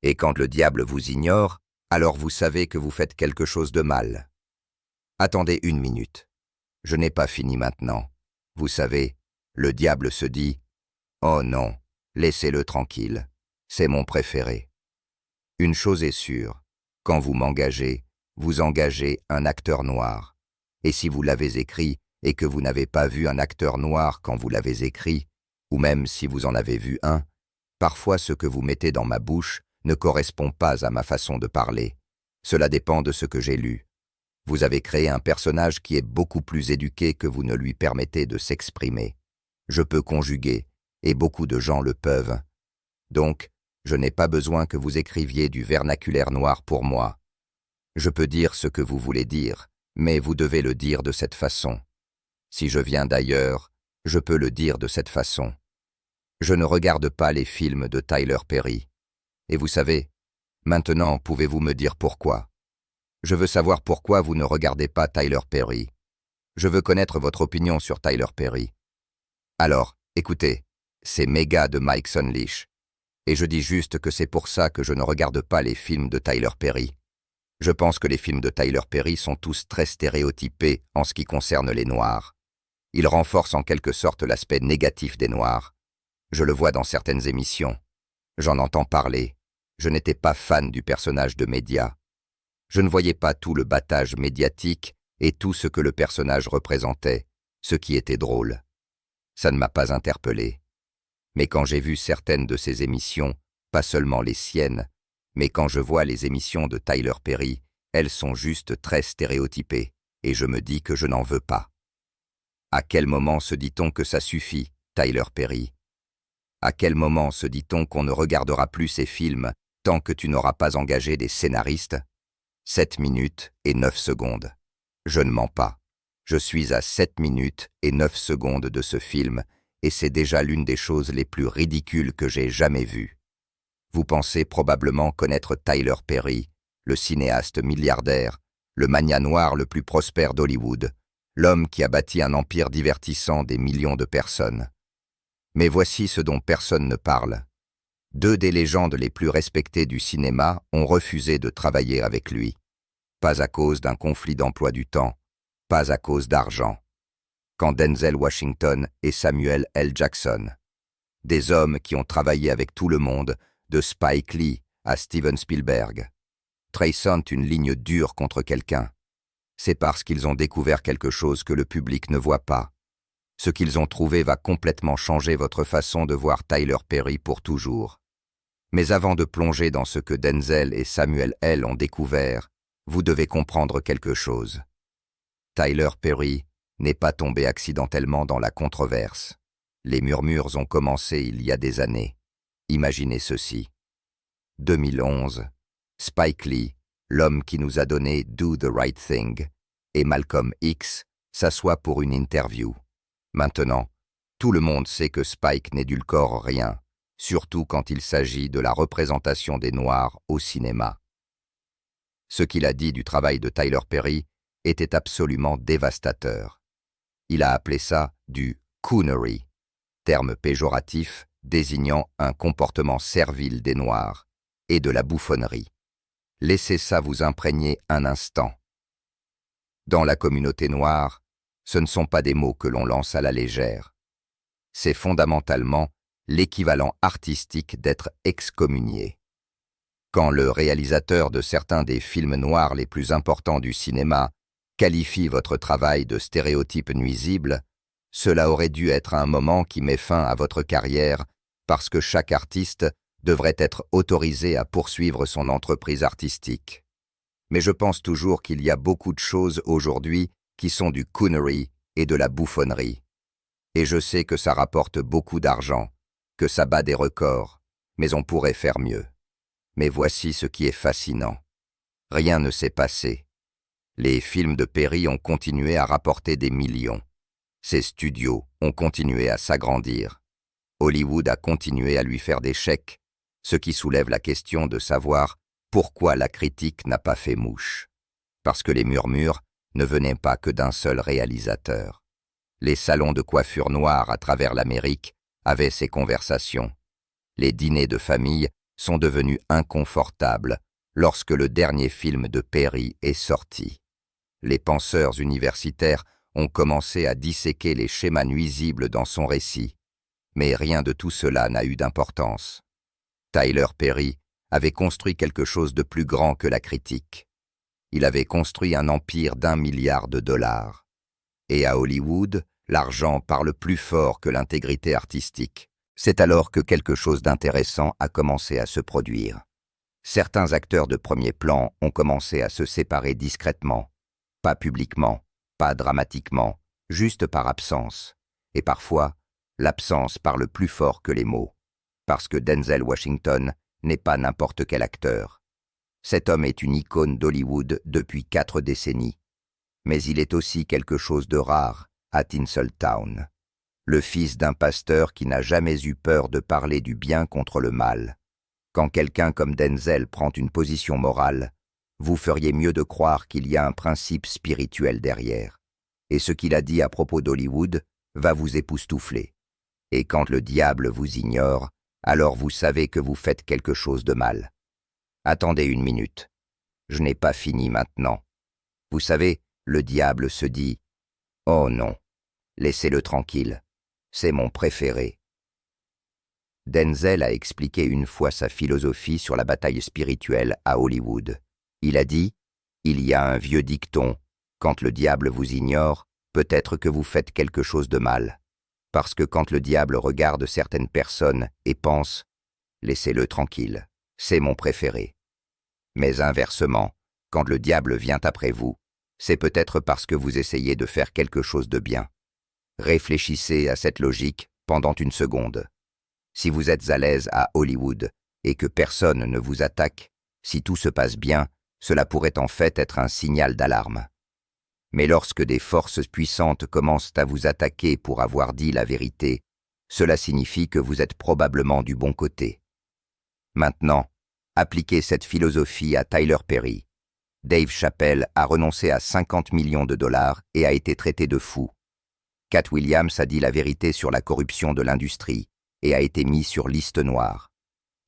Et quand le diable vous ignore, alors vous savez que vous faites quelque chose de mal. Attendez une minute. Je n'ai pas fini maintenant. Vous savez, le diable se dit « Oh non, laissez-le tranquille, c'est mon préféré ». Une chose est sûre, quand vous m'engagez, vous engagez un acteur noir. Et si vous l'avez écrit et que vous n'avez pas vu un acteur noir quand vous l'avez écrit, ou même si vous en avez vu un, parfois ce que vous mettez dans ma bouche ne correspond pas à ma façon de parler. Cela dépend de ce que j'ai lu. Vous avez créé un personnage qui est beaucoup plus éduqué que vous ne lui permettez de s'exprimer. Je peux conjuguer, et beaucoup de gens le peuvent. Donc, je n'ai pas besoin que vous écriviez du vernaculaire noir pour moi. Je peux dire ce que vous voulez dire, mais vous devez le dire de cette façon. Si je viens d'ailleurs, je peux le dire de cette façon. Je ne regarde pas les films de Tyler Perry. Et vous savez, maintenant pouvez-vous me dire pourquoi? Je veux savoir pourquoi vous ne regardez pas Tyler Perry. Je veux connaître votre opinion sur Tyler Perry. Alors, écoutez, c'est méga de Mike Sunlish. Et je dis juste que c'est pour ça que je ne regarde pas les films de Tyler Perry. Je pense que les films de Tyler Perry sont tous très stéréotypés en ce qui concerne les Noirs. Ils renforcent en quelque sorte l'aspect négatif des Noirs. Je le vois dans certaines émissions. J'en entends parler. Je n'étais pas fan du personnage de média. Je ne voyais pas tout le battage médiatique et tout ce que le personnage représentait, ce qui était drôle. Ça ne m'a pas interpellé. Mais quand j'ai vu certaines de ces émissions, pas seulement les siennes, mais quand je vois les émissions de Tyler Perry, elles sont juste très stéréotypées, et je me dis que je n'en veux pas. À quel moment se dit-on que ça suffit, Tyler Perry? À quel moment se dit-on qu'on ne regardera plus ces films tant que tu n'auras pas engagé des scénaristes? 7 minutes et 9 secondes. Je ne mens pas. Je suis à 7 minutes et 9 secondes de ce film, et c'est déjà l'une des choses les plus ridicules que j'ai jamais vues. Vous pensez probablement connaître Tyler Perry, le cinéaste milliardaire, le magnat noir le plus prospère d'Hollywood, l'homme qui a bâti un empire divertissant des millions de personnes. Mais voici ce dont personne ne parle. 2 des légendes les plus respectées du cinéma ont refusé de travailler avec lui. Pas à cause d'un conflit d'emploi du temps, pas à cause d'argent. Quand Denzel Washington et Samuel L. Jackson. Des hommes qui ont travaillé avec tout le monde, de Spike Lee à Steven Spielberg. Trahissant une ligne dure contre quelqu'un. C'est parce qu'ils ont découvert quelque chose que le public ne voit pas. Ce qu'ils ont trouvé va complètement changer votre façon de voir Tyler Perry pour toujours. Mais avant de plonger dans ce que Denzel et Samuel L. ont découvert, vous devez comprendre quelque chose. Tyler Perry n'est pas tombé accidentellement dans la controverse. Les murmures ont commencé il y a des années. Imaginez ceci. 2011, Spike Lee, l'homme qui nous a donné Do the Right Thing, et Malcolm X s'assoient pour une interview. Maintenant, tout le monde sait que Spike n'édulcore rien, surtout quand il s'agit de la représentation des Noirs au cinéma. Ce qu'il a dit du travail de Tyler Perry était absolument dévastateur. Il a appelé ça du « coonery », terme péjoratif désignant un comportement servile des Noirs, et de la bouffonnerie. Laissez ça vous imprégner un instant. Dans la communauté noire, ce ne sont pas des mots que l'on lance à la légère. C'est fondamentalement l'équivalent artistique d'être excommunié. Quand le réalisateur de certains des films noirs les plus importants du cinéma qualifie votre travail de stéréotype nuisible, cela aurait dû être un moment qui met fin à votre carrière parce que chaque artiste devrait être autorisé à poursuivre son entreprise artistique. Mais je pense toujours qu'il y a beaucoup de choses aujourd'hui qui sont du coonery et de la bouffonnerie. Et je sais que ça rapporte beaucoup d'argent, que ça bat des records, mais on pourrait faire mieux. Mais voici ce qui est fascinant. Rien ne s'est passé. Les films de Perry ont continué à rapporter des millions. Ses studios ont continué à s'agrandir. Hollywood a continué à lui faire des chèques, ce qui soulève la question de savoir pourquoi la critique n'a pas fait mouche. Parce que les murmures ne venaient pas que d'un seul réalisateur. Les salons de coiffure noirs à travers l'Amérique avaient ces conversations. Les dîners de famille sont devenus inconfortables lorsque le dernier film de Perry est sorti. Les penseurs universitaires ont commencé à disséquer les schémas nuisibles dans son récit, mais rien de tout cela n'a eu d'importance. Tyler Perry avait construit quelque chose de plus grand que la critique. Il avait construit un empire d'1 milliard de dollars. Et à Hollywood, l'argent parle plus fort que l'intégrité artistique. C'est alors que quelque chose d'intéressant a commencé à se produire. Certains acteurs de premier plan ont commencé à se séparer discrètement, pas publiquement, pas dramatiquement, juste par absence. Et parfois, l'absence parle plus fort que les mots, parce que Denzel Washington n'est pas n'importe quel acteur. Cet homme est une icône d'Hollywood depuis 4 décennies, mais il est aussi quelque chose de rare à Tinseltown. Le fils d'un pasteur qui n'a jamais eu peur de parler du bien contre le mal. Quand quelqu'un comme Denzel prend une position morale, vous feriez mieux de croire qu'il y a un principe spirituel derrière. Et ce qu'il a dit à propos d'Hollywood va vous époustoufler. Et quand le diable vous ignore, alors vous savez que vous faites quelque chose de mal. Attendez une minute. Je n'ai pas fini maintenant. Vous savez, le diable se dit « Oh non, laissez-le tranquille. C'est mon préféré. » Denzel a expliqué une fois sa philosophie sur la bataille spirituelle à Hollywood. Il a dit « Il y a un vieux dicton, quand le diable vous ignore, peut-être que vous faites quelque chose de mal. Parce que quand le diable regarde certaines personnes et pense « Laissez-le tranquille, c'est mon préféré. » Mais inversement, quand le diable vient après vous, c'est peut-être parce que vous essayez de faire quelque chose de bien. Réfléchissez à cette logique pendant une seconde. Si vous êtes à l'aise à Hollywood et que personne ne vous attaque, si tout se passe bien, cela pourrait en fait être un signal d'alarme. Mais lorsque des forces puissantes commencent à vous attaquer pour avoir dit la vérité, cela signifie que vous êtes probablement du bon côté. Maintenant, appliquez cette philosophie à Tyler Perry. Dave Chappelle a renoncé à 50 millions de dollars et a été traité de fou. Cat Williams a dit la vérité sur la corruption de l'industrie et a été mis sur liste noire.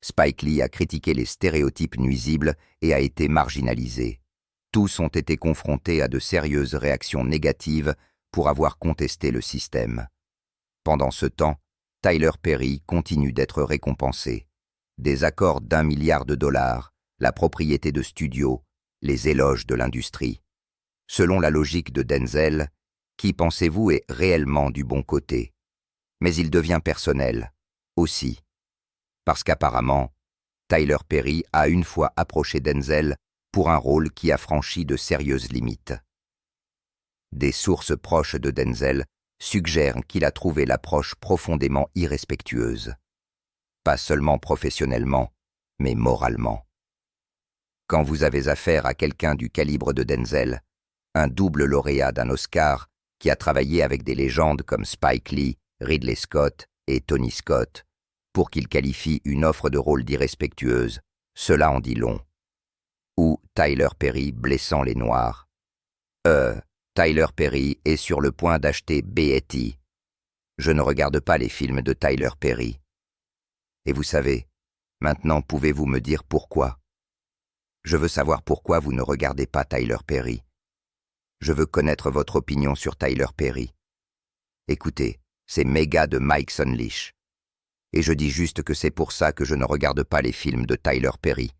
Spike Lee a critiqué les stéréotypes nuisibles et a été marginalisé. Tous ont été confrontés à de sérieuses réactions négatives pour avoir contesté le système. Pendant ce temps, Tyler Perry continue d'être récompensé. Des accords d'1 milliard de dollars, la propriété de studios, les éloges de l'industrie. Selon la logique de Denzel, qui pensez-vous est réellement du bon côté? Mais il devient personnel, aussi. Parce qu'apparemment, Tyler Perry a une fois approché Denzel pour un rôle qui a franchi de sérieuses limites. Des sources proches de Denzel suggèrent qu'il a trouvé l'approche profondément irrespectueuse. Pas seulement professionnellement, mais moralement. Quand vous avez affaire à quelqu'un du calibre de Denzel, un double lauréat d'un Oscar qui a travaillé avec des légendes comme Spike Lee, Ridley Scott et Tony Scott, pour qu'il qualifie une offre de rôle d'irrespectueuse, cela en dit long. Ou Tyler Perry blessant les Noirs. Tyler Perry est sur le point d'acheter BET. Je ne regarde pas les films de Tyler Perry. Et vous savez, maintenant pouvez-vous me dire pourquoi? Je veux savoir pourquoi vous ne regardez pas Tyler Perry. Je veux connaître votre opinion sur Tyler Perry. Écoutez, c'est méga de Mike Sunlish. Et je dis juste que c'est pour ça que je ne regarde pas les films de Tyler Perry.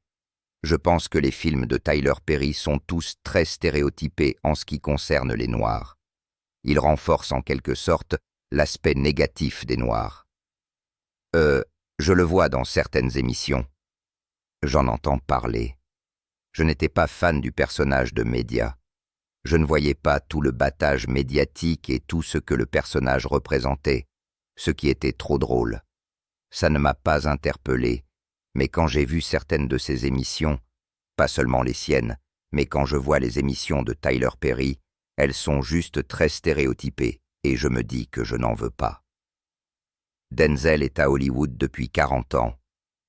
Je pense que les films de Tyler Perry sont tous très stéréotypés en ce qui concerne les Noirs. Ils renforcent en quelque sorte l'aspect négatif des Noirs. Je le vois dans certaines émissions. J'en entends parler. Je n'étais pas fan du personnage de Média. Je ne voyais pas tout le battage médiatique et tout ce que le personnage représentait, ce qui était trop drôle. Ça ne m'a pas interpellé, mais quand j'ai vu certaines de ses émissions, pas seulement les siennes, mais quand je vois les émissions de Tyler Perry, elles sont juste très stéréotypées, et je me dis que je n'en veux pas. Denzel est à Hollywood depuis 40 ans.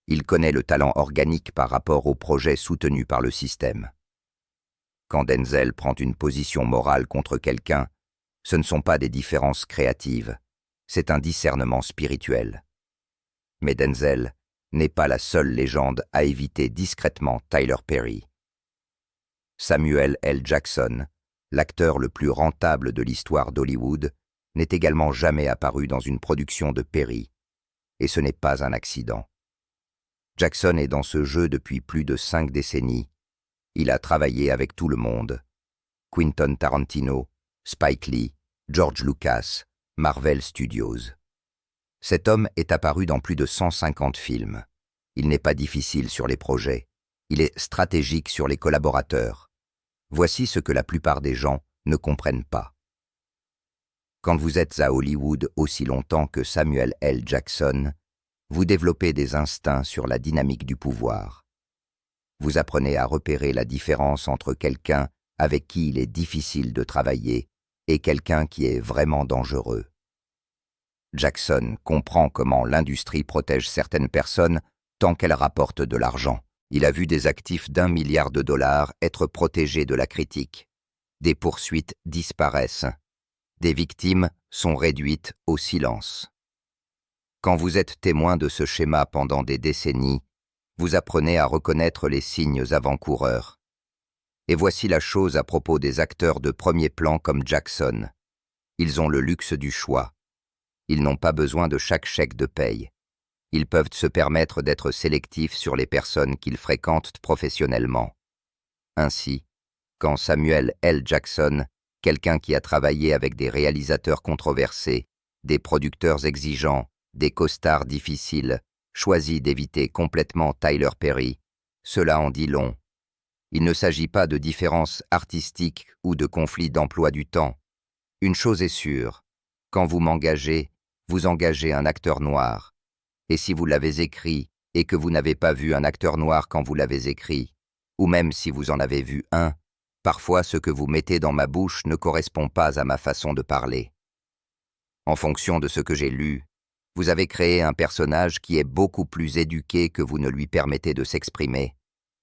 Il connaît le talent organique par rapport aux projets soutenus par le système. Quand Denzel prend une position morale contre quelqu'un, ce ne sont pas des différences créatives, c'est un discernement spirituel. Mais Denzel n'est pas la seule légende à éviter discrètement Tyler Perry. Samuel L. Jackson, l'acteur le plus rentable de l'histoire d'Hollywood, n'est également jamais apparu dans une production de Perry, et ce n'est pas un accident. Jackson est dans ce jeu depuis plus de 5 décennies. Il a travaillé avec tout le monde. Quentin Tarantino, Spike Lee, George Lucas, Marvel Studios. Cet homme est apparu dans plus de 150 films. Il n'est pas difficile sur les projets. Il est stratégique sur les collaborateurs. Voici ce que la plupart des gens ne comprennent pas. Quand vous êtes à Hollywood aussi longtemps que Samuel L. Jackson, vous développez des instincts sur la dynamique du pouvoir. Vous apprenez à repérer la différence entre quelqu'un avec qui il est difficile de travailler et quelqu'un qui est vraiment dangereux. Jackson comprend comment l'industrie protège certaines personnes tant qu'elles rapportent de l'argent. Il a vu des actifs d'1 milliard de dollars être protégés de la critique. Des poursuites disparaissent. Des victimes sont réduites au silence. Quand vous êtes témoin de ce schéma pendant des décennies, vous apprenez à reconnaître les signes avant-coureurs. Et voici la chose à propos des acteurs de premier plan comme Jackson. Ils ont le luxe du choix. Ils n'ont pas besoin de chaque chèque de paye. Ils peuvent se permettre d'être sélectifs sur les personnes qu'ils fréquentent professionnellement. Ainsi, quand Samuel L. Jackson, quelqu'un qui a travaillé avec des réalisateurs controversés, des producteurs exigeants, des costards difficiles, choisit d'éviter complètement Tyler Perry, cela en dit long. Il ne s'agit pas de différences artistiques ou de conflits d'emploi du temps. Une chose est sûre, quand vous m'engagez, vous engagez un acteur noir. Et si vous l'avez écrit et que vous n'avez pas vu un acteur noir quand vous l'avez écrit, ou même si vous en avez vu un, parfois ce que vous mettez dans ma bouche ne correspond pas à ma façon de parler. En fonction de ce que j'ai lu, vous avez créé un personnage qui est beaucoup plus éduqué que vous ne lui permettez de s'exprimer.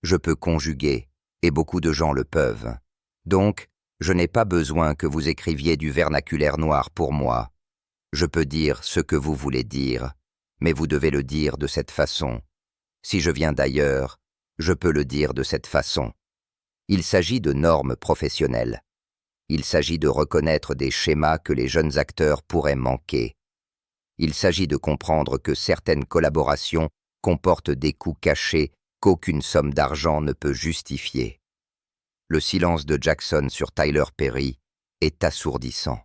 Je peux conjuguer, et beaucoup de gens le peuvent. Donc, je n'ai pas besoin que vous écriviez du vernaculaire noir pour moi. Je peux dire ce que vous voulez dire, mais vous devez le dire de cette façon. Si je viens d'ailleurs, je peux le dire de cette façon. Il s'agit de normes professionnelles. Il s'agit de reconnaître des schémas que les jeunes acteurs pourraient manquer. Il s'agit de comprendre que certaines collaborations comportent des coûts cachés qu'aucune somme d'argent ne peut justifier. Le silence de Jackson sur Tyler Perry est assourdissant.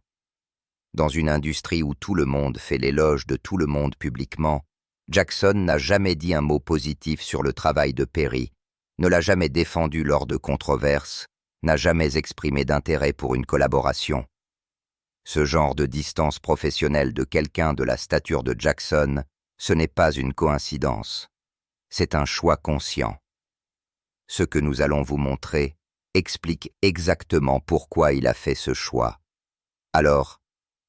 Dans une industrie où tout le monde fait l'éloge de tout le monde publiquement, Jackson n'a jamais dit un mot positif sur le travail de Perry, ne l'a jamais défendu lors de controverses, n'a jamais exprimé d'intérêt pour une collaboration. Ce genre de distance professionnelle de quelqu'un de la stature de Jackson, ce n'est pas une coïncidence. C'est un choix conscient. Ce que nous allons vous montrer explique exactement pourquoi il a fait ce choix. Alors,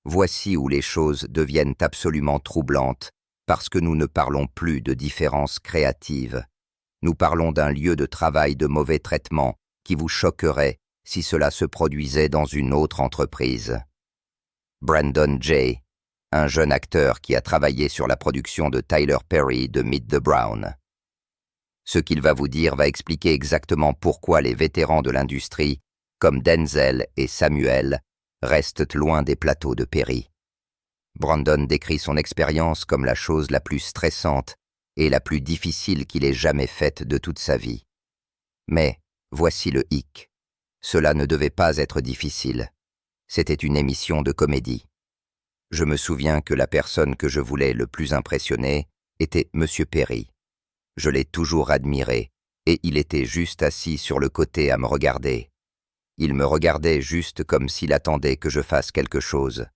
voici où les choses deviennent absolument troublantes, parce que nous ne parlons plus de différences créatives. Nous parlons d'un lieu de travail de mauvais traitement qui vous choquerait si cela se produisait dans une autre entreprise. Brandon Jay, un jeune acteur qui a travaillé sur la production de Tyler Perry de Meet the Brown. Ce qu'il va vous dire va expliquer exactement pourquoi les vétérans de l'industrie, comme Denzel et Samuel, restent loin des plateaux de Perry. Brandon décrit son expérience comme la chose la plus stressante et la plus difficile qu'il ait jamais faite de toute sa vie. Mais, voici le hic. Cela ne devait pas être difficile. C'était une émission de comédie. Je me souviens que la personne que je voulais le plus impressionner était M. Perry. Je l'ai toujours admiré, et il était juste assis sur le côté à me regarder. Il me regardait juste comme s'il attendait que je fasse quelque chose.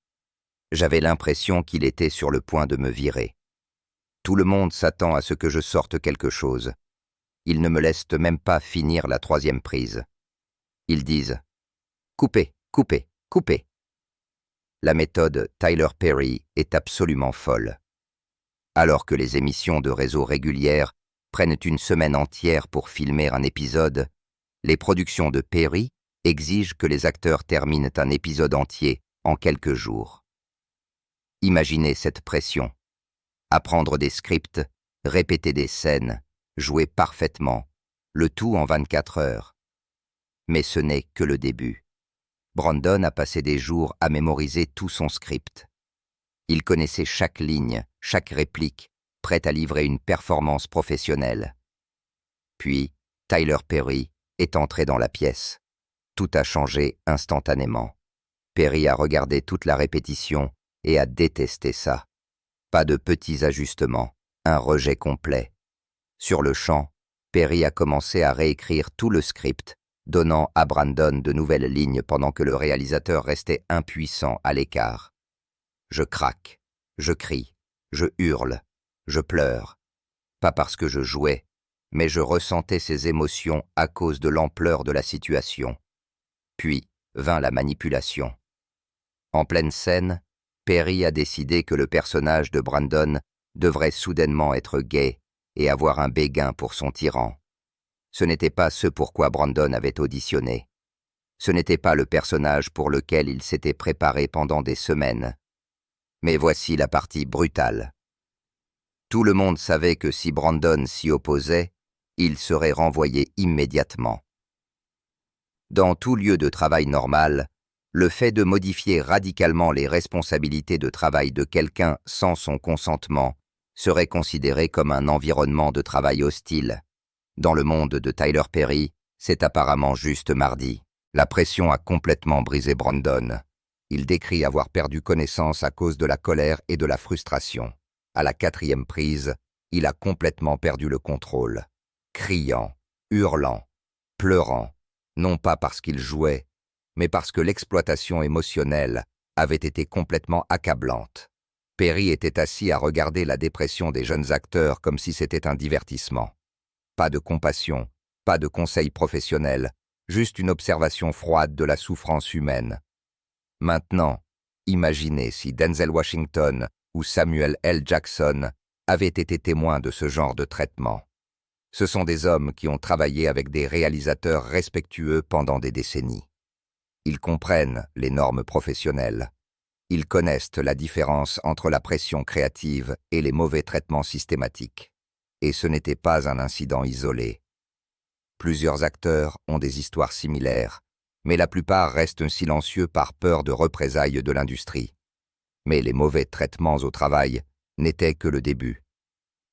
J'avais l'impression qu'il était sur le point de me virer. Tout le monde s'attend à ce que je sorte quelque chose. Ils ne me laissent même pas finir la 3e prise. Ils disent « Coupez, coupez, coupez ». La méthode Tyler Perry est absolument folle. Alors que les émissions de réseau régulières prennent une semaine entière pour filmer un épisode, les productions de Perry exigent que les acteurs terminent un épisode entier en quelques jours. Imaginez cette pression. Apprendre des scripts, répéter des scènes, jouer parfaitement, le tout en 24 heures. Mais ce n'est que le début. Brandon a passé des jours à mémoriser tout son script. Il connaissait chaque ligne, chaque réplique, prêt à livrer une performance professionnelle. Puis, Tyler Perry est entré dans la pièce. Tout a changé instantanément. Perry a regardé toute la répétition et a détesté ça. Pas de petits ajustements, un rejet complet. Sur le champ, Perry a commencé à réécrire tout le script, donnant à Brandon de nouvelles lignes pendant que le réalisateur restait impuissant à l'écart. Je craque, je crie, je hurle, je pleure. Pas parce que je jouais, mais je ressentais ces émotions à cause de l'ampleur de la situation. Puis vint la manipulation. En pleine scène, Perry a décidé que le personnage de Brandon devrait soudainement être gai et avoir un béguin pour son tyran. Ce n'était pas ce pourquoi Brandon avait auditionné. Ce n'était pas le personnage pour lequel il s'était préparé pendant des semaines. Mais voici la partie brutale. Tout le monde savait que si Brandon s'y opposait, il serait renvoyé immédiatement. Dans tout lieu de travail normal, le fait de modifier radicalement les responsabilités de travail de quelqu'un sans son consentement serait considéré comme un environnement de travail hostile. Dans le monde de Tyler Perry, c'est apparemment juste mardi. La pression a complètement brisé Brandon. Il décrit avoir perdu connaissance à cause de la colère et de la frustration. À la 4e prise, il a complètement perdu le contrôle. Criant, hurlant, pleurant, non pas parce qu'il jouait, mais parce que l'exploitation émotionnelle avait été complètement accablante. Perry était assis à regarder la dépression des jeunes acteurs comme si c'était un divertissement. Pas de compassion, pas de conseils professionnels, juste une observation froide de la souffrance humaine. Maintenant, imaginez si Denzel Washington ou Samuel L. Jackson avaient été témoins de ce genre de traitement. Ce sont des hommes qui ont travaillé avec des réalisateurs respectueux pendant des décennies. Ils comprennent les normes professionnelles. Ils connaissent la différence entre la pression créative et les mauvais traitements systématiques. Et ce n'était pas un incident isolé. Plusieurs acteurs ont des histoires similaires, mais la plupart restent silencieux par peur de représailles de l'industrie. Mais les mauvais traitements au travail n'étaient que le début.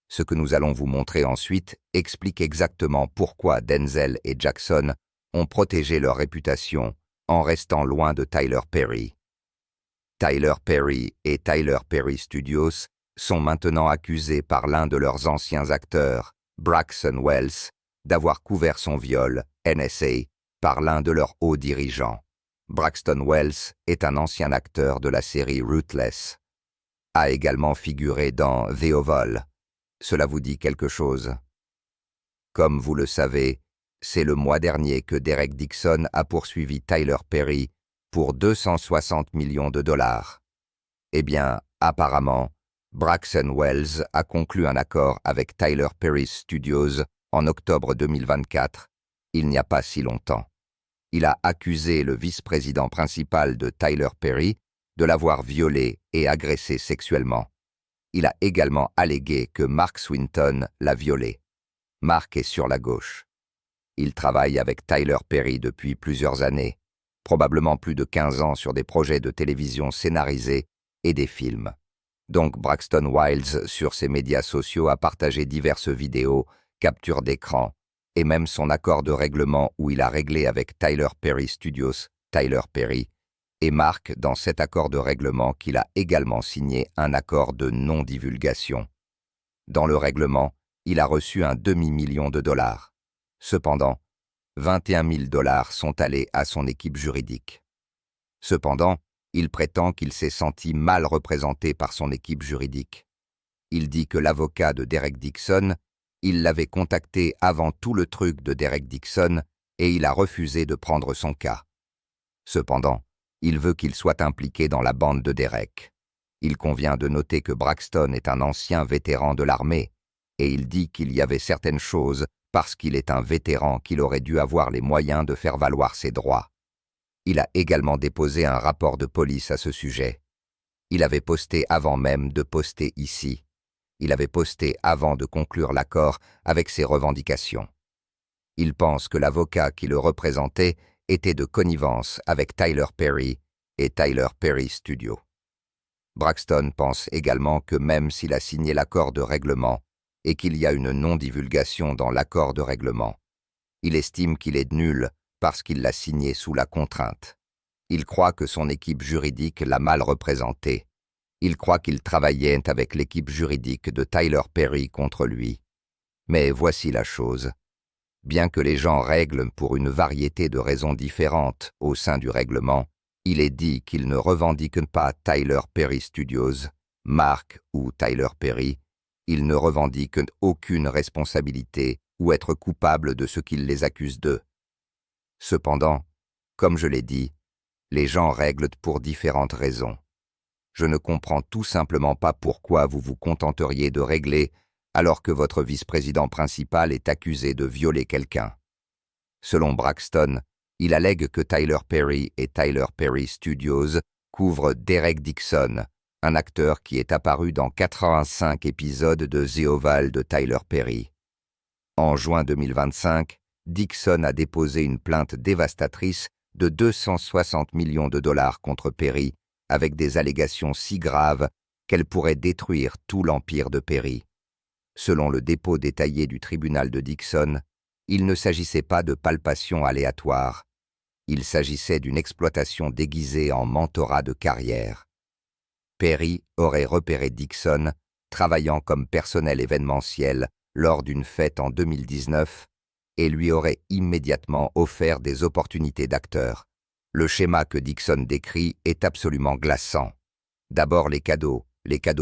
Ce que nous allons vous montrer ensuite explique exactement pourquoi Denzel et Jackson ont protégé leur réputation en restant loin de Tyler Perry. Tyler Perry et Tyler Perry Studios sont maintenant accusés par l'un de leurs anciens acteurs, Braxton Wells, d'avoir couvert son viol, NSA, par l'un de leurs hauts dirigeants. Braxton Wells est un ancien acteur de la série Ruthless. A également figuré dans The Oval. Cela vous dit quelque chose? Comme vous le savez, c'est le mois dernier que Derek Dixon a poursuivi Tyler Perry pour 260 millions de dollars. Eh bien, apparemment, Braxton Wells a conclu un accord avec Tyler Perry Studios en octobre 2024, il n'y a pas si longtemps. Il a accusé le vice-président principal de Tyler Perry de l'avoir violé et agressé sexuellement. Il a également allégué que Mark Swinton l'a violé. Mark est sur la gauche. Il travaille avec Tyler Perry depuis plusieurs années, probablement plus de 15 ans sur des projets de télévision scénarisés et des films. Donc Braxton Wells, sur ses médias sociaux, a partagé diverses vidéos, captures d'écran, et même son accord de règlement où il a réglé avec Tyler Perry Studios, Tyler Perry, et marque dans cet accord de règlement qu'il a également signé un accord de non-divulgation. Dans le règlement, il a reçu un demi-million de dollars. Cependant, 21 000 dollars sont allés à son équipe juridique. Cependant, il prétend qu'il s'est senti mal représenté par son équipe juridique. Il dit que l'avocat de Derek Dixon, il l'avait contacté avant tout le truc de Derek Dixon et il a refusé de prendre son cas. Cependant, il veut qu'il soit impliqué dans la bande de Derek. Il convient de noter que Braxton est un ancien vétéran de l'armée et il dit qu'il y avait certaines choses parce qu'il est un vétéran qu'il aurait dû avoir les moyens de faire valoir ses droits. Il a également déposé un rapport de police à ce sujet. Il avait posté avant même de poster ici. Il avait posté avant de conclure l'accord avec ses revendications. Il pense que l'avocat qui le représentait était de connivence avec Tyler Perry et Tyler Perry Studios. Braxton pense également que même s'il a signé l'accord de règlement et qu'il y a une non-divulgation dans l'accord de règlement, il estime qu'il est nul parce qu'il l'a signé sous la contrainte. Il croit que son équipe juridique l'a mal représenté. Il croit qu'il travaillait avec l'équipe juridique de Tyler Perry contre lui. Mais voici la chose. Bien que les gens règlent pour une variété de raisons différentes au sein du règlement, il est dit qu'ils ne revendiquent pas Tyler Perry Studios, Mark ou Tyler Perry. Ils ne revendiquent aucune responsabilité ou être coupables de ce qu'ils les accusent d'eux. Cependant, comme je l'ai dit, les gens règlent pour différentes raisons. Je ne comprends tout simplement pas pourquoi vous vous contenteriez de régler alors que votre vice-président principal est accusé de violer quelqu'un. Selon Braxton, il allègue que Tyler Perry et Tyler Perry Studios couvrent Derek Dixon, un acteur qui est apparu dans 85 épisodes de The Oval de Tyler Perry. En juin 2025, Dixon a déposé une plainte dévastatrice de 260 millions de dollars contre Perry, avec des allégations si graves qu'elles pourraient détruire tout l'empire de Perry. Selon le dépôt détaillé du tribunal de Dixon, il ne s'agissait pas de palpation aléatoire. Il s'agissait d'une exploitation déguisée en mentorat de carrière. Perry aurait repéré Dixon travaillant comme personnel événementiel lors d'une fête en 2019 et lui aurait immédiatement offert des opportunités d'acteur. Le schéma que Dixon décrit est absolument glaçant. D'abord les cadeaux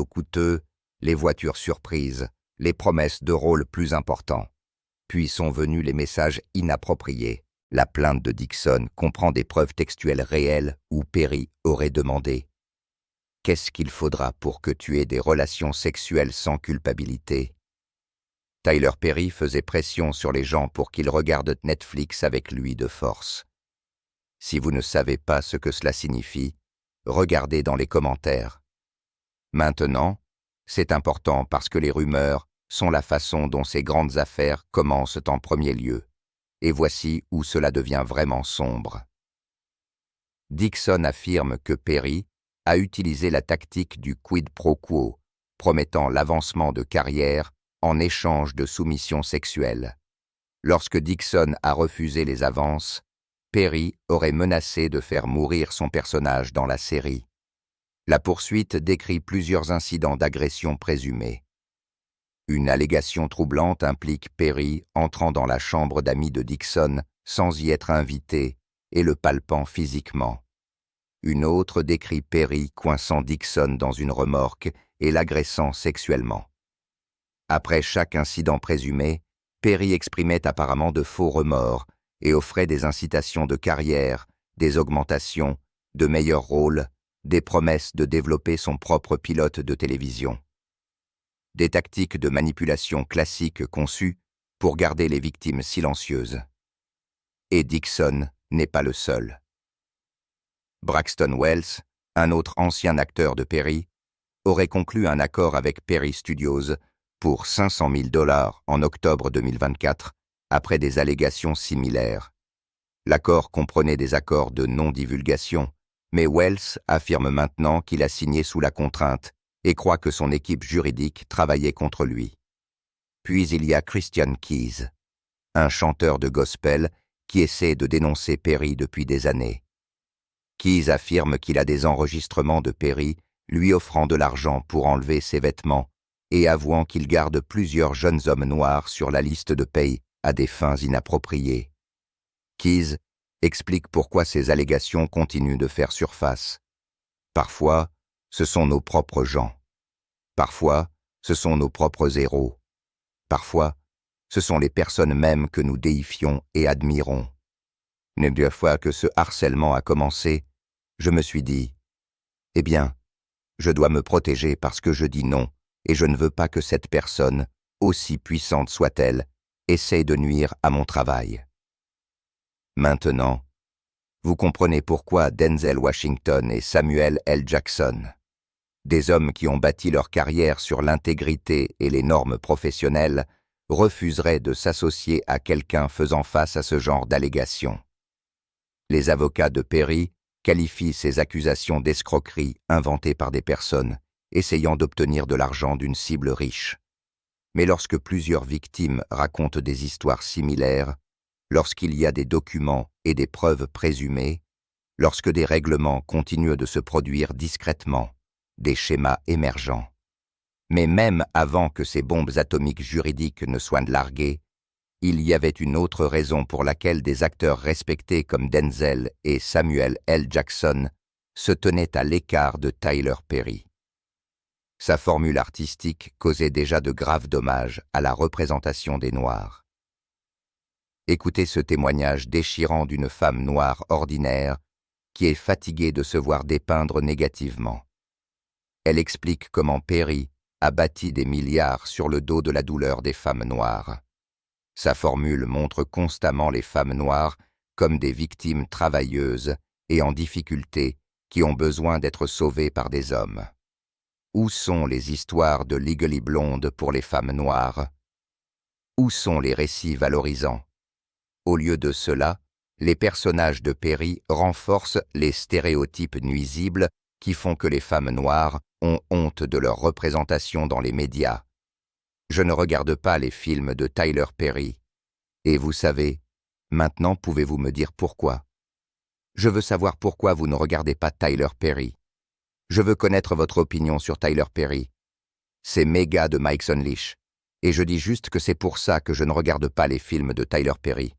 coûteux, les voitures surprises, les promesses de rôles plus importants. Puis sont venus les messages inappropriés. La plainte de Dixon comprend des preuves textuelles réelles où Perry aurait demandé « Qu'est-ce qu'il faudra pour que tu aies des relations sexuelles sans culpabilité ?» Tyler Perry faisait pression sur les gens pour qu'ils regardent Netflix avec lui de force. Si vous ne savez pas ce que cela signifie, regardez dans les commentaires. Maintenant, c'est important parce que les rumeurs sont la façon dont ces grandes affaires commencent en premier lieu. Et voici où cela devient vraiment sombre. Dixon affirme que Perry a utilisé la tactique du quid pro quo, promettant l'avancement de carrière en échange de soumission sexuelle. Lorsque Dixon a refusé les avances, Perry aurait menacé de faire mourir son personnage dans la série. La poursuite décrit plusieurs incidents d'agression présumés. Une allégation troublante implique Perry entrant dans la chambre d'amis de Dixon sans y être invité et le palpant physiquement. Une autre décrit Perry coinçant Dixon dans une remorque et l'agressant sexuellement. Après chaque incident présumé, Perry exprimait apparemment de faux remords et offrait des incitations de carrière, des augmentations, de meilleurs rôles, des promesses de développer son propre pilote de télévision. Des tactiques de manipulation classiques conçues pour garder les victimes silencieuses. Et Dixon n'est pas le seul. Braxton Wells, un autre ancien acteur de Perry, aurait conclu un accord avec Perry Studios pour 500 000 $ en octobre 2024, après des allégations similaires. L'accord comprenait des accords de non-divulgation, mais Wells affirme maintenant qu'il a signé sous la contrainte et croit que son équipe juridique travaillait contre lui. Puis il y a Christian Keyes, un chanteur de gospel qui essaie de dénoncer Perry depuis des années. Keyes affirme qu'il a des enregistrements de Perry lui offrant de l'argent pour enlever ses vêtements et avouant qu'il garde plusieurs jeunes hommes noirs sur la liste de paye à des fins inappropriées. Keyes explique pourquoi ces allégations continuent de faire surface. Parfois, ce sont nos propres gens. Parfois, ce sont nos propres héros. Parfois, ce sont les personnes mêmes que nous déifions et admirons. Une fois que ce harcèlement a commencé, je me suis dit « Eh bien, je dois me protéger parce que je dis non et je ne veux pas que cette personne, aussi puissante soit-elle, essaye de nuire à mon travail. » Maintenant, vous comprenez pourquoi Denzel Washington et Samuel L. Jackson, Des hommes qui ont bâti leur carrière sur l'intégrité et les normes professionnelles refuseraient de s'associer à quelqu'un faisant face à ce genre d'allégations. Les avocats de Perry qualifient ces accusations d'escroquerie inventées par des personnes essayant d'obtenir de l'argent d'une cible riche. Mais lorsque plusieurs victimes racontent des histoires similaires, lorsqu'il y a des documents et des preuves présumées, lorsque des règlements continuent de se produire discrètement, des schémas émergents. Mais même avant que ces bombes atomiques juridiques ne soient larguées, il y avait une autre raison pour laquelle des acteurs respectés comme Denzel et Samuel L. Jackson se tenaient à l'écart de Tyler Perry. Sa formule artistique causait déjà de graves dommages à la représentation des Noirs. Écoutez ce témoignage déchirant d'une femme noire ordinaire qui est fatiguée de se voir dépeindre négativement. Elle explique comment Perry a bâti des milliards sur le dos de la douleur des femmes noires. Sa formule montre constamment les femmes noires comme des victimes travailleuses et en difficulté qui ont besoin d'être sauvées par des hommes. Où sont les histoires de Legally Blonde pour les femmes noires? Où sont les récits valorisants? Au lieu de cela, les personnages de Perry renforcent les stéréotypes nuisibles qui font que les femmes noires ont honte de leur représentation dans les médias. Je ne regarde pas les films de Tyler Perry. Et vous savez, maintenant pouvez-vous me dire pourquoi? Je veux savoir pourquoi vous ne regardez pas Tyler Perry. Je veux connaître votre opinion sur Tyler Perry. C'est méga de Mike Unleash. Et je dis juste que c'est pour ça que je ne regarde pas les films de Tyler Perry.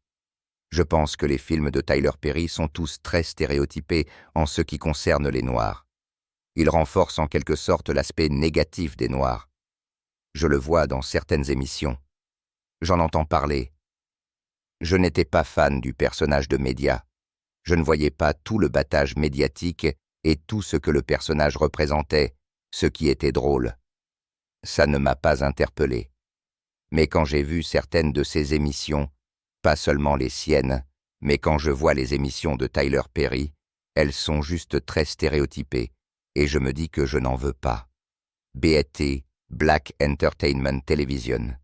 Je pense que les films de Tyler Perry sont tous très stéréotypés en ce qui concerne les Noirs. Ils renforcent en quelque sorte l'aspect négatif des Noirs. Je le vois dans certaines émissions. J'en entends parler. Je n'étais pas fan du personnage de média. Je ne voyais pas tout le battage médiatique et tout ce que le personnage représentait, ce qui était drôle. Ça ne m'a pas interpellé. Mais quand j'ai vu certaines de ces émissions, pas seulement les siennes, mais quand je vois les émissions de Tyler Perry, elles sont juste très stéréotypées, et je me dis que je n'en veux pas. BET, Black Entertainment Television,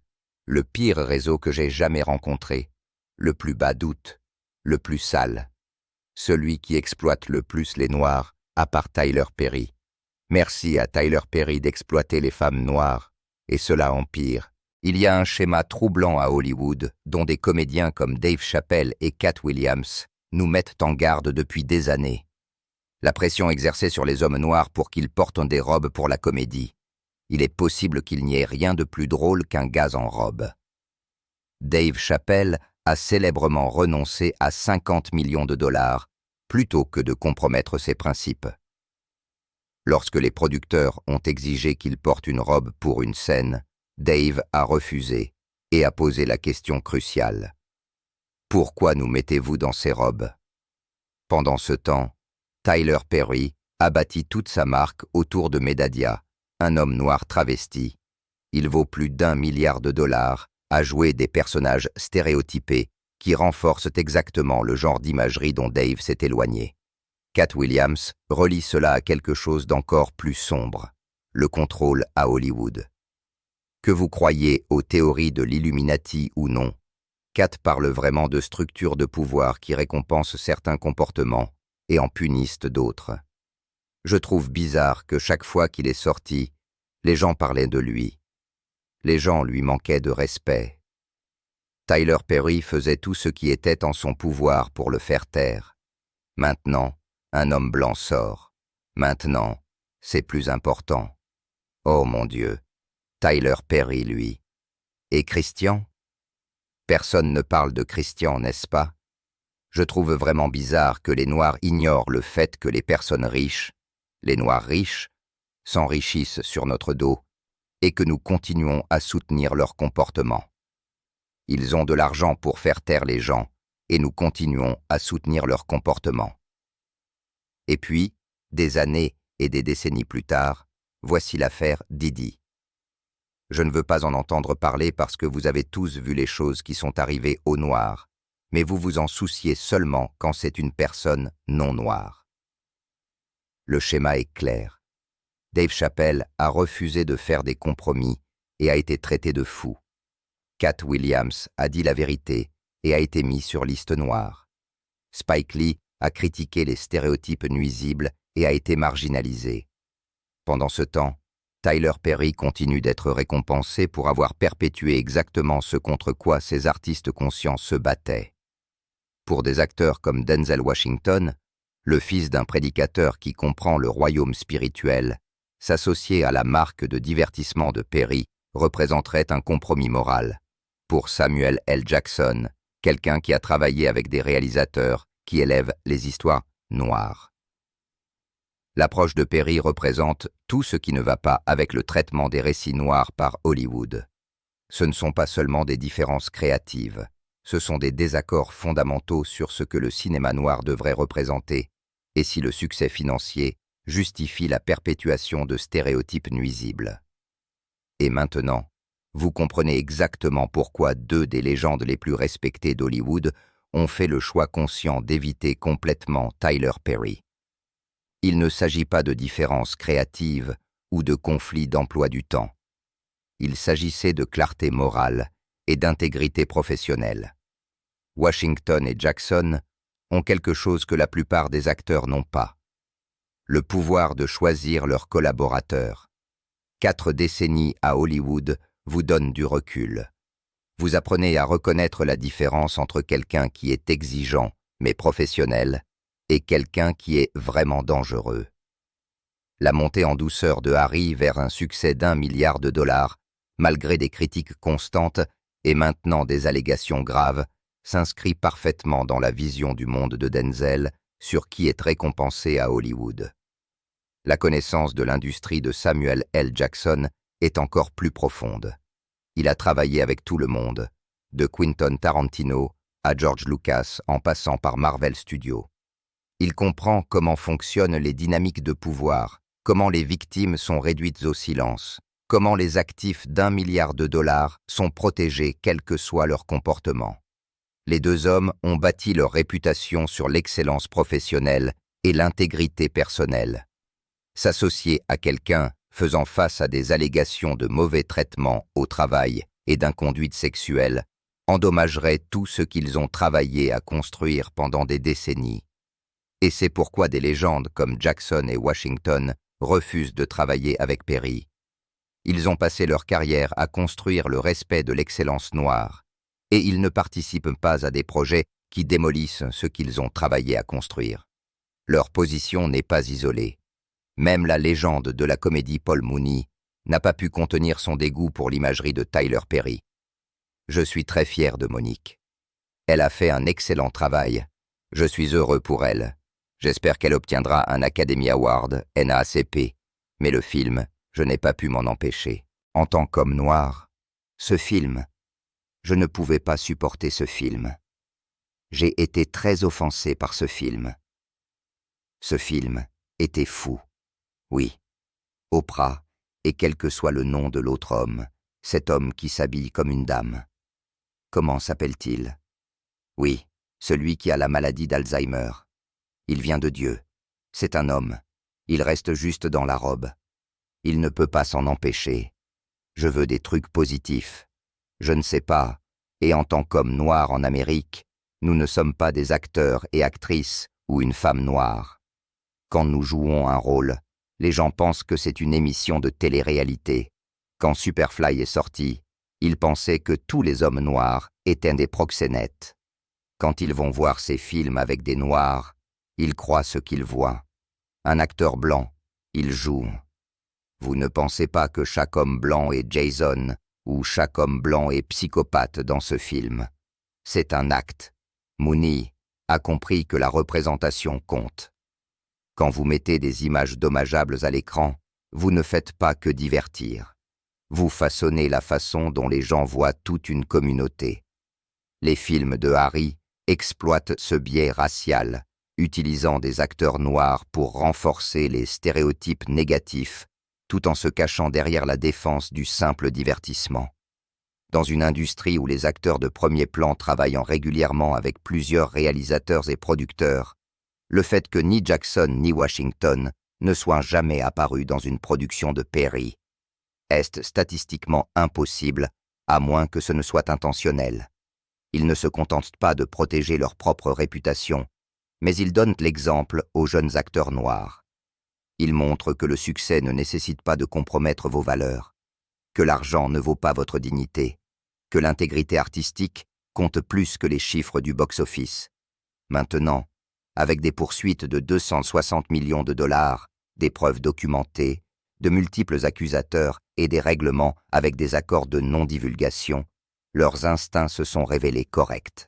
le pire réseau que j'ai jamais rencontré, le plus bas doute, le plus sale, celui qui exploite le plus les Noirs, à part Tyler Perry. Merci à Tyler Perry d'exploiter les femmes noires, et cela empire. Il y a un schéma troublant à Hollywood, dont des comédiens comme Dave Chappelle et Katt Williams nous mettent en garde depuis des années. La pression exercée sur les hommes noirs pour qu'ils portent des robes pour la comédie. Il est possible qu'il n'y ait rien de plus drôle qu'un gars en robe. Dave Chappelle a célèbrement renoncé à 50 millions de dollars plutôt que de compromettre ses principes. Lorsque les producteurs ont exigé qu'il porte une robe pour une scène, Dave a refusé et a posé la question cruciale. Pourquoi nous mettez-vous dans ces robes? Pendant ce temps, Tyler Perry a bâti toute sa marque autour de Medadia, un homme noir travesti. Il vaut plus d'1 milliard de dollars à jouer des personnages stéréotypés qui renforcent exactement le genre d'imagerie dont Dave s'est éloigné. Katt Williams relie cela à quelque chose d'encore plus sombre, le contrôle à Hollywood. Que vous croyiez aux théories de l'Illuminati ou non, Katt parle vraiment de structures de pouvoir qui récompensent certains comportements et en punissent d'autres. Je trouve bizarre que chaque fois qu'il est sorti, les gens parlaient de lui. Les gens lui manquaient de respect. Tyler Perry faisait tout ce qui était en son pouvoir pour le faire taire. Maintenant, un homme blanc sort. Maintenant, c'est plus important. Oh mon Dieu, Tyler Perry, lui. Et Christian? Personne ne parle de Christian, n'est-ce pas? Je trouve vraiment bizarre que les Noirs ignorent le fait que les personnes riches, les Noirs riches, s'enrichissent sur notre dos et que nous continuons à soutenir leur comportement. Ils ont de l'argent pour faire taire les gens et nous continuons à soutenir leur comportement. Et puis, des années et des décennies plus tard, voici l'affaire Diddy. Je ne veux pas en entendre parler parce que vous avez tous vu les choses qui sont arrivées aux Noirs, mais vous vous en souciez seulement quand c'est une personne non noire. Le schéma est clair. Dave Chappelle a refusé de faire des compromis et a été traité de fou. Cat Williams a dit la vérité et a été mis sur liste noire. Spike Lee a critiqué les stéréotypes nuisibles et a été marginalisé. Pendant ce temps, Tyler Perry continue d'être récompensé pour avoir perpétué exactement ce contre quoi ces artistes conscients se battaient. Pour des acteurs comme Denzel Washington, le fils d'un prédicateur qui comprend le royaume spirituel, s'associer à la marque de divertissement de Perry représenterait un compromis moral. Pour Samuel L. Jackson, quelqu'un qui a travaillé avec des réalisateurs qui élèvent les histoires noires. L'approche de Perry représente tout ce qui ne va pas avec le traitement des récits noirs par Hollywood. Ce ne sont pas seulement des différences créatives, ce sont des désaccords fondamentaux sur ce que le cinéma noir devrait représenter et si le succès financier justifie la perpétuation de stéréotypes nuisibles. Et maintenant, vous comprenez exactement pourquoi deux des légendes les plus respectées d'Hollywood ont fait le choix conscient d'éviter complètement Tyler Perry. Il ne s'agit pas de différences créatives ou de conflits d'emploi du temps. Il s'agissait de clarté morale et d'intégrité professionnelle. Washington et Jackson ont quelque chose que la plupart des acteurs n'ont pas. Le pouvoir de choisir leurs collaborateurs. 4 décennies à Hollywood vous donnent du recul. Vous apprenez à reconnaître la différence entre quelqu'un qui est exigeant mais professionnel et quelqu'un qui est vraiment dangereux. La montée en douceur de Harry vers un succès d'1 milliard de dollars, malgré des critiques constantes et maintenant des allégations graves, s'inscrit parfaitement dans la vision du monde de Denzel sur qui est récompensé à Hollywood. La connaissance de l'industrie de Samuel L. Jackson est encore plus profonde. Il a travaillé avec tout le monde, de Quentin Tarantino à George Lucas en passant par Marvel Studios. Il comprend comment fonctionnent les dynamiques de pouvoir, comment les victimes sont réduites au silence, comment les actifs d'1 milliard de dollars sont protégés quel que soit leur comportement. Les deux hommes ont bâti leur réputation sur l'excellence professionnelle et l'intégrité personnelle. S'associer à quelqu'un faisant face à des allégations de mauvais traitement au travail et d'inconduite sexuelle endommagerait tout ce qu'ils ont travaillé à construire pendant des décennies. Et c'est pourquoi des légendes comme Jackson et Washington refusent de travailler avec Perry. Ils ont passé leur carrière à construire le respect de l'excellence noire, et ils ne participent pas à des projets qui démolissent ce qu'ils ont travaillé à construire. Leur position n'est pas isolée. Même la légende de la comédie Paul Mooney n'a pas pu contenir son dégoût pour l'imagerie de Tyler Perry. Je suis très fier de Monique. Elle a fait un excellent travail. Je suis heureux pour elle. J'espère qu'elle obtiendra un Academy Award, NAACP, mais le film, je n'ai pas pu m'en empêcher. En tant qu'homme noir, ce film, je ne pouvais pas supporter ce film. J'ai été très offensé par ce film. Ce film était fou. Oui, Oprah, et quel que soit le nom de l'autre homme, cet homme qui s'habille comme une dame. Comment s'appelle-t-il? Oui, celui qui a la maladie d'Alzheimer. Il vient de Dieu. C'est un homme. Il reste juste dans la robe. Il ne peut pas s'en empêcher. Je veux des trucs positifs. Je ne sais pas, et en tant qu'homme noir en Amérique, nous ne sommes pas des acteurs et actrices ou une femme noire. Quand nous jouons un rôle, les gens pensent que c'est une émission de télé-réalité. Quand Superfly est sorti, ils pensaient que tous les hommes noirs étaient des proxénètes. Quand ils vont voir ces films avec des noirs, ils croient ce qu'ils voient. Un acteur blanc, il joue. Vous ne pensez pas que chaque homme blanc est Jason ou chaque homme blanc est psychopathe dans ce film. C'est un acte. Mooney a compris que la représentation compte. Quand vous mettez des images dommageables à l'écran, vous ne faites pas que divertir. Vous façonnez la façon dont les gens voient toute une communauté. Les films de Harry exploitent ce biais racial, utilisant des acteurs noirs pour renforcer les stéréotypes négatifs, tout en se cachant derrière la défense du simple divertissement. Dans une industrie où les acteurs de premier plan travaillent régulièrement avec plusieurs réalisateurs et producteurs, le fait que ni Jackson ni Washington ne soit jamais apparu dans une production de Perry. Est statistiquement impossible, à moins que ce ne soit intentionnel. Ils ne se contentent pas de protéger leur propre réputation, mais ils donnent l'exemple aux jeunes acteurs noirs. Ils montrent que le succès ne nécessite pas de compromettre vos valeurs, que l'argent ne vaut pas votre dignité, que l'intégrité artistique compte plus que les chiffres du box-office. Maintenant, avec des poursuites de 260 millions de dollars, des preuves documentées, de multiples accusateurs et des règlements avec des accords de non-divulgation, leurs instincts se sont révélés corrects.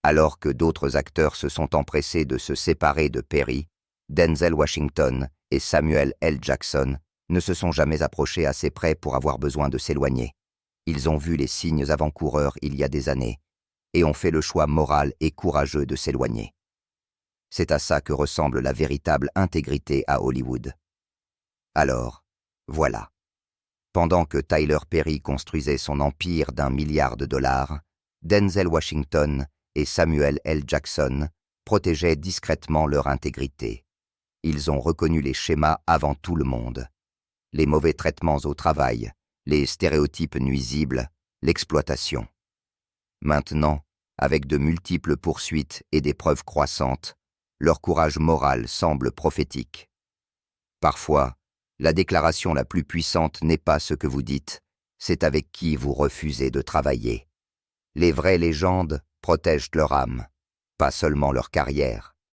Alors que d'autres acteurs se sont empressés de se séparer de Perry, Denzel Washington et Samuel L. Jackson ne se sont jamais approchés assez près pour avoir besoin de s'éloigner. Ils ont vu les signes avant-coureurs il y a des années et ont fait le choix moral et courageux de s'éloigner. C'est à ça que ressemble la véritable intégrité à Hollywood. Alors, voilà. Pendant que Tyler Perry construisait son empire d'1 milliard de dollars, Denzel Washington et Samuel L. Jackson protégeaient discrètement leur intégrité. Ils ont reconnu les schémas avant tout le monde. Les mauvais traitements au travail, les stéréotypes nuisibles, l'exploitation. Maintenant, avec de multiples poursuites et des preuves croissantes, leur courage moral semble prophétique. Parfois, la déclaration la plus puissante n'est pas ce que vous dites, c'est avec qui vous refusez de travailler. Les vraies légendes protègent leur âme, pas seulement leur carrière.